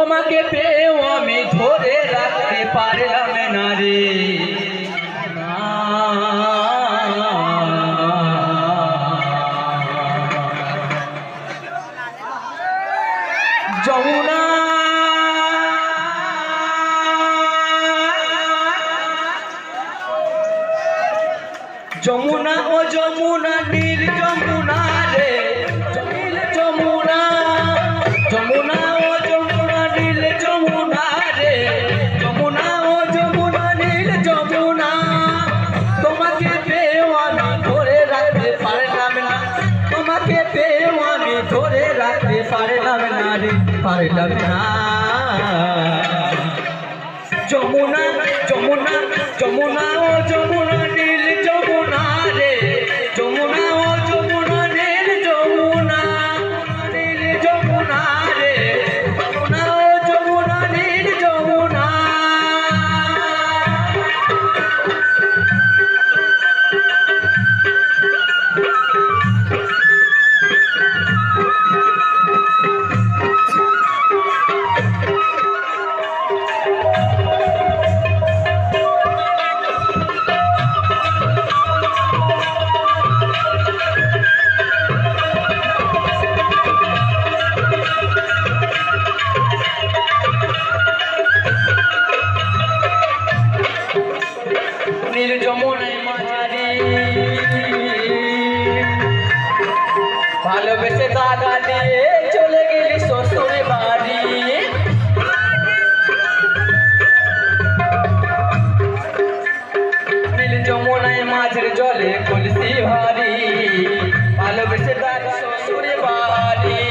তোমাকে পেয়েও আমি ধরে রাখতে পারলাম না রে। যমুনা যমুনা ও যমুনা নীল যমুনা রে, নীল যমুনা যমুনা ও যমুনা নীল যমুনা রে, যমুনা ও যমুনা নীল যমুনা। তোমাকে পেয়েও আমি ধরে রাখতে পারলাম না, তোমাকে পেয়েও আমি ধরে রাখতে পারলাম না রে, পারলাম না। যমুনা যমুনা যমুনা ও যমুনা নীল যমুনা রে, যমুনা ও যমুনা নীল যমুনা, নীল যমুনা রে, যমুনা ও যমুনা নীল যমুনা। নীল যমুনায় মাঝারি ভালোবেসে দাগা দিয়ে চলে গেলি শ্বশুর বাড়ি। নীল যমুনায় মাঝের জলে কলসি ভারী, ভালোবেসে দাগা শ্বশুর বাড়ি।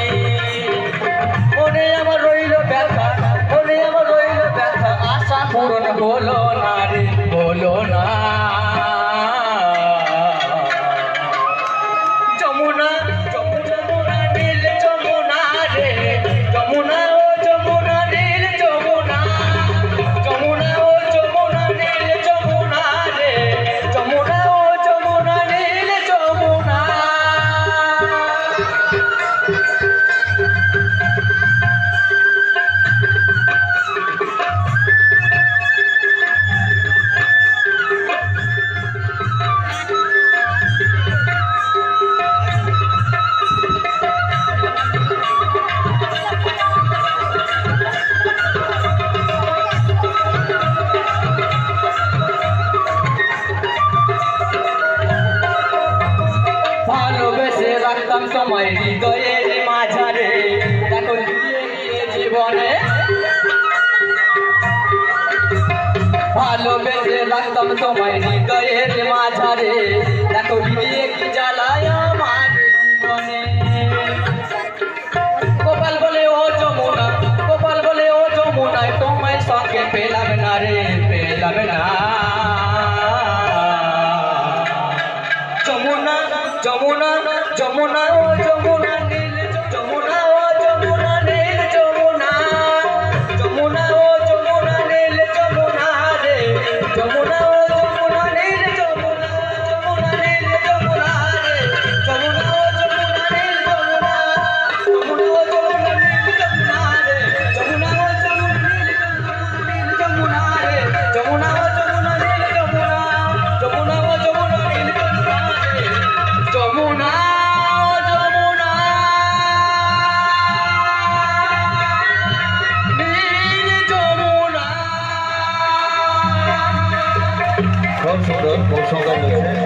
মনে আমার রইল ব্যথা, মনে আমার রইল ব্যথা, আশা পূরণ হলো না রে, হলো না। যমুনা যমুনা নীল যমুনা রে, যমুনা ও যমুনা নীল যমুনা, যমুনা ও যমুনা নীল যমুনা রে, যমুনা ও যমুনা নীল যমুনা। ভালোবেসে রাখতাম তোমায় হৃদয়ের মাঝারে, দেখো দিয়ে গিয়ে জীবনে। ভালোবেসে রাখতাম তোমায় হৃদয়ের মাঝারে, দেখো দিয়ে কি জ্বালায় আমার জীবনে। গোপাল বলে ও যমুনা, গোপাল বলে ও যমুনায় তোমায় সঙ্গে পেলাম না রে, পেলাম না। যমুনা যমুনা যমুনা ও যমুনা নীল যমুনা ও যমুনা নীল যমুনা, যমুনা ও যমুনা নীল যমুনা রে, যমুনা ও যমুনা নীল যমুনা, যমুনা নীল যমুনা রে, যমুনা ও যমুনা নীল যমুনা, যমুনা ও যমুনা নীল যমুনা রে, যমুনা ও যমুনা নীল যমুনা রে, যমুনা ও যমুনা নীল যমুনা, যমুনা ও যমুনা নীল যমুনা রে, যমুনা যমুনা নীল যমুনা। খুব সুন্দর, খুব সুন্দর।